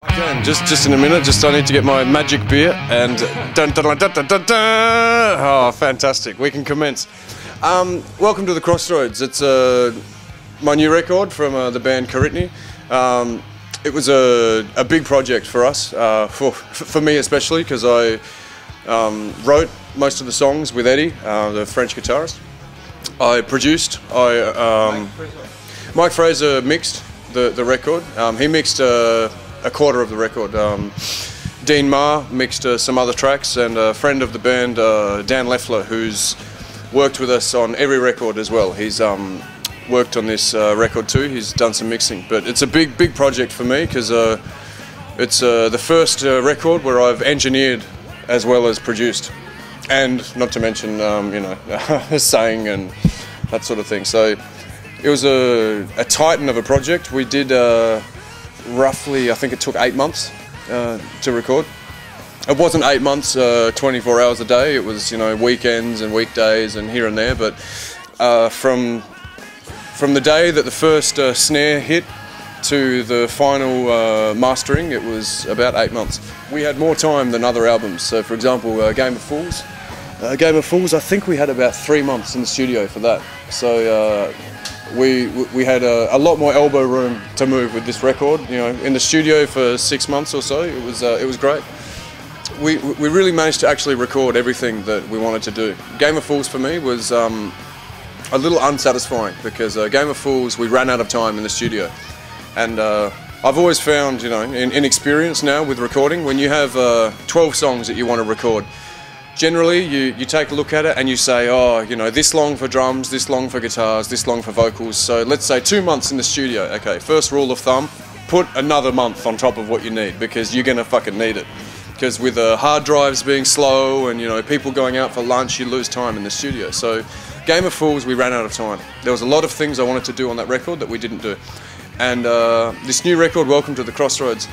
Again, just in a minute, I need to get my magic beer and dun, dun, dun, dun, dun, dun. Oh, fantastic, we can commence. Welcome to the Crossroads. It's my new record from the band Koritni. It was a big project for us, for me especially, because I wrote most of the songs with Eddie, the French guitarist. I produced, Mike Fraser mixed the record. He mixed a quarter of the record. Dean Marr mixed some other tracks, and a friend of the band, Dan Leffler, who's worked with us on every record as well. He's worked on this record too. He's done some mixing, but it's a big project for me because it's the first record where I've engineered as well as produced, and not to mention you know, sang and that sort of thing. So it was a titan of a project. We did roughly, I think it took 8 months to record. It wasn't 8 months, 24 hours a day. It was, you know, weekends and weekdays and here and there. But from the day that the first snare hit to the final mastering, it was about 8 months. We had more time than other albums. So, for example, Game of Fools. Game of Fools, I think we had about 3 months in the studio for that. So we had a lot more elbow room to move with this record. You know, in the studio for 6 months or so. It was great. We really managed to actually record everything that we wanted to do. Game of Fools for me was a little unsatisfying because Game of Fools, we ran out of time in the studio, and I've always found, you know, in experience now with recording, when you have 12 songs that you want to record, generally you take a look at it and you say, oh, you know, this long for drums, this long for guitars, this long for vocals. So let's say 2 months in the studio. Okay, first rule of thumb, put another month on top of what you need, because you're gonna fucking need it. Because with hard drives being slow and, you know, people going out for lunch, you lose time in the studio. So Game of Fools, we ran out of time. There was a lot of things I wanted to do on that record that we didn't do. And this new record, Welcome to the Crossroads,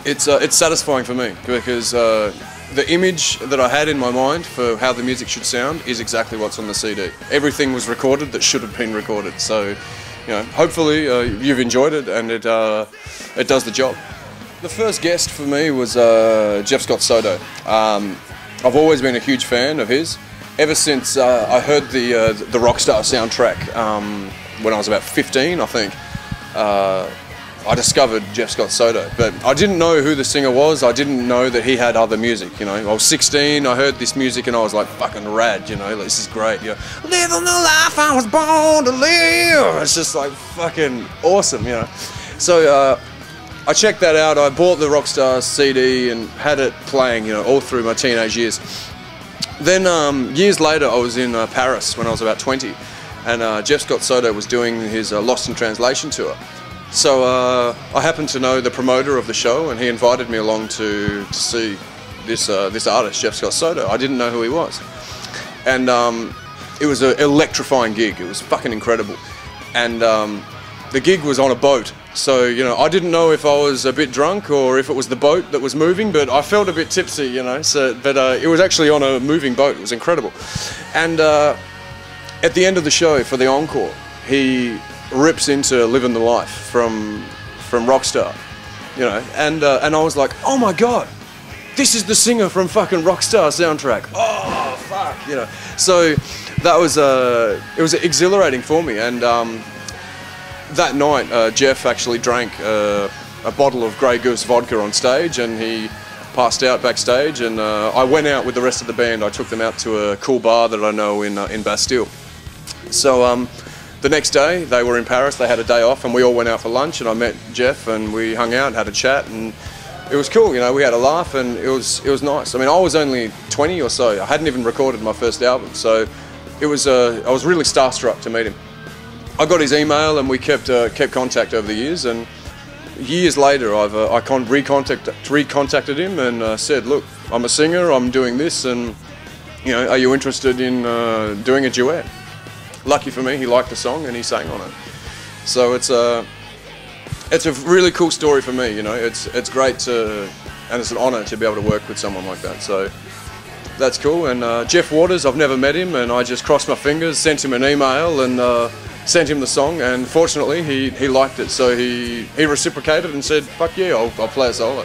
it's satisfying for me because the image that I had in my mind for how the music should sound is exactly what's on the CD. Everything was recorded that should have been recorded. So, you know, hopefully you've enjoyed it and it does the job. The first guest for me was Jeff Scott Soto. I've always been a huge fan of his. Ever since I heard the Rockstar soundtrack when I was about 15, I think, I discovered Jeff Scott Soto. But I didn't know who the singer was. I didn't know that he had other music, you know. I was 16, I heard this music and I was like, fucking rad, you know, like, this is great. You know, living the life I was born to live. It's just like fucking awesome, you know. So I checked that out. I bought the Rockstar CD and had it playing, you know, all through my teenage years. Then years later, I was in Paris when I was about 20, and Jeff Scott Soto was doing his Lost in Translation tour. So I happened to know the promoter of the show, and he invited me along to see this artist, Jeff Scott Soto. I didn't know who he was, and it was an electrifying gig. It was fucking incredible, and the gig was on a boat. So, you know, I didn't know if I was a bit drunk or if it was the boat that was moving, but I felt a bit tipsy, you know. So, but it was actually on a moving boat. It was incredible. And at the end of the show, for the encore, he rips into "Living the Life" from Rockstar, you know. And I was like, oh my god, this is the singer from fucking Rockstar soundtrack. Oh fuck, you know. So that was it was exhilarating for me. And that night, Jeff actually drank a bottle of Grey Goose vodka on stage, and he passed out backstage, and I went out with the rest of the band. I took them out to a cool bar that I know in Bastille. So the next day, they were in Paris, they had a day off, and we all went out for lunch, and I met Jeff, and we hung out, had a chat, and it was cool, you know, we had a laugh, and it was nice. I mean, I was only 20 or so. I hadn't even recorded my first album, so it was, I was really starstruck to meet him. I got his email and we kept contact over the years, and years later I recontacted him and said, look, I'm a singer, I'm doing this, and, you know, are you interested in doing a duet? Lucky for me, he liked the song and he sang on it. So it's a really cool story for me, you know. It's great to, and it's an honour to be able to work with someone like that. So that's cool. And Jeff Waters, I've never met him, and I just crossed my fingers, sent him an email, and sent him the song, and fortunately he liked it, so he reciprocated and said, fuck yeah, I'll play a solo.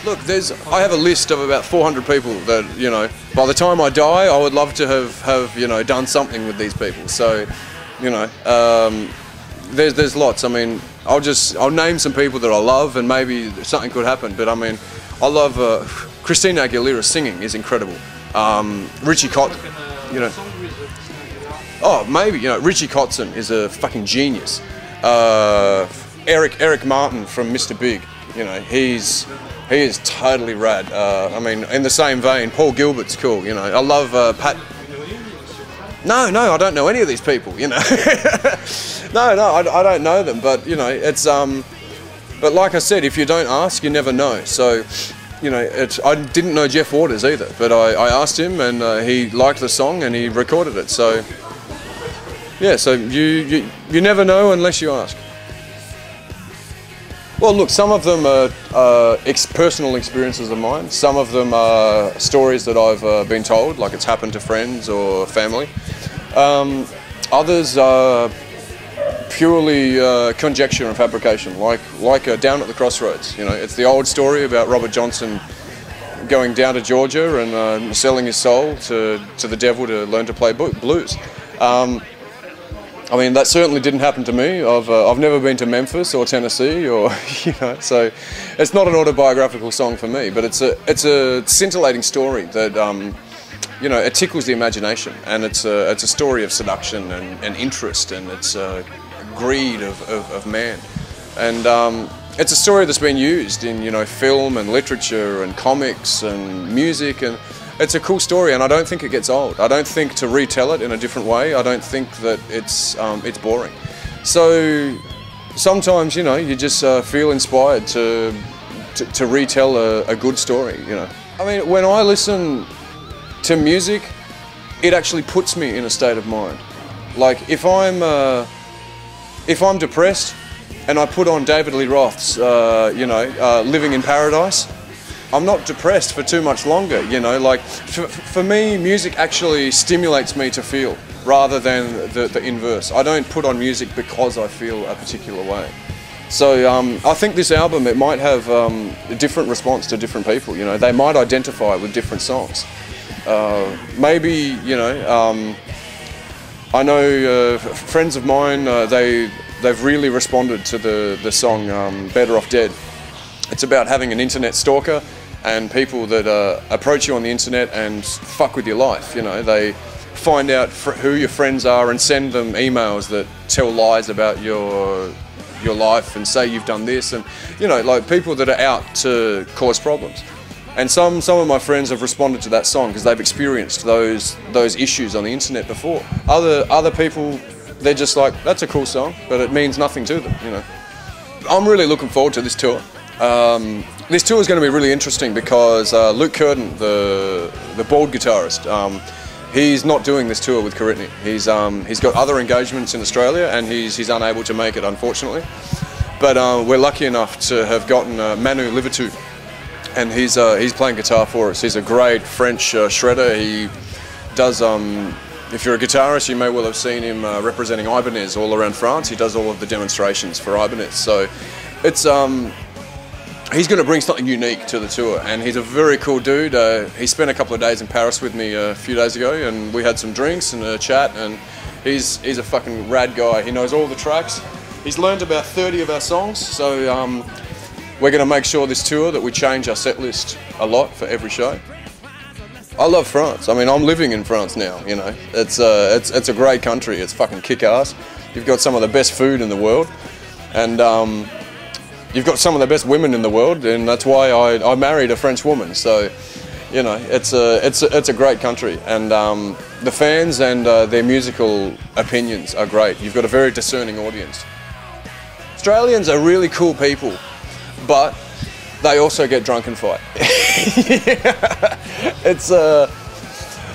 Look, I have a list of about 400 people that, you know, by the time I die, I would love to have you know, done something with these people. So, you know, there's lots. I mean, I'll name some people that I love, and maybe something could happen. But I mean, I love Christina Aguilera's singing is incredible. Richie Kotzen, you know. Oh, maybe, you know, Richie Kotzen is a fucking genius. Eric Martin from Mr. Big, you know, he is totally rad. I mean, in the same vein, Paul Gilbert's cool, you know. I love Pat. No, I don't know any of these people, you know. No, I don't know them, but, you know, it's, but like I said, if you don't ask, you never know. So, you know, I didn't know Jeff Waters either, but I asked him, and he liked the song and he recorded it. So, yeah, so you never know unless you ask. Well, look, some of them are personal experiences of mine. Some of them are stories that I've been told, like it's happened to friends or family. Others are purely conjecture and fabrication, like Down at the Crossroads. You know, it's the old story about Robert Johnson going down to Georgia and selling his soul to the devil to learn to play blues. I mean, that certainly didn't happen to me. I've never been to Memphis or Tennessee, or you know, so it's not an autobiographical song for me. But it's a scintillating story that you know, it tickles the imagination, and it's a story of seduction and interest, and it's greed of man, and it's a story that's been used in, you know, film and literature and comics and music, and it's a cool story, and I don't think it gets old. I don't think to retell it in a different way, I don't think that it's boring. So sometimes, you know, you just feel inspired to retell a good story, you know. I mean, when I listen to music, it actually puts me in a state of mind. Like, if I'm depressed and I put on David Lee Roth's, you know, Living in Paradise, I'm not depressed for too much longer, you know. Like, for me, music actually stimulates me to feel, rather than the inverse. I don't put on music because I feel a particular way. So I think this album, it might have a different response to different people, you know. They might identify with different songs. Maybe, you know, I know friends of mine, they've really responded to the song Better Off Dead. It's about having an internet stalker and people that approach you on the internet and fuck with your life, you know. They find out who your friends are and send them emails that tell lies about your life and say you've done this, and, you know, like people that are out to cause problems. And some of my friends have responded to that song because they've experienced those issues on the internet before. Other people, they're just like, that's a cool song, but it means nothing to them, you know. I'm really looking forward to this tour. This tour is going to be really interesting because Luke Curtin, the bald guitarist, he's not doing this tour with Koritni. He's got other engagements in Australia, and he's unable to make it, unfortunately. But we're lucky enough to have gotten Manu Livertu, and he's playing guitar for us. He's a great French shredder. He does, if you're a guitarist, you may well have seen him representing Ibanez all around France. He does all of the demonstrations for Ibanez. So it's he's going to bring something unique to the tour, and he's a very cool dude. He spent a couple of days in Paris with me a few days ago, and we had some drinks and a chat, and he's a fucking rad guy. He knows all the tracks. He's learned about 30 of our songs, so we're going to make sure this tour that we change our set list a lot for every show. I love France. I mean, I'm living in France now, you know. It's a great country. It's fucking kick-ass. You've got some of the best food in the world, and you've got some of the best women in the world, and that's why I married a French woman. So, you know, it's a great country, and the fans and their musical opinions are great. You've got a very discerning audience. Australians are really cool people, but they also get drunk and fight. Yeah.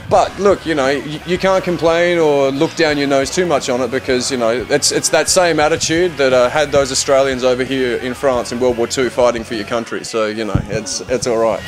But look, you know, you can't complain or look down your nose too much on it, because, you know, it's that same attitude that had those Australians over here in France in World War II fighting for your country. So, you know, it's all right.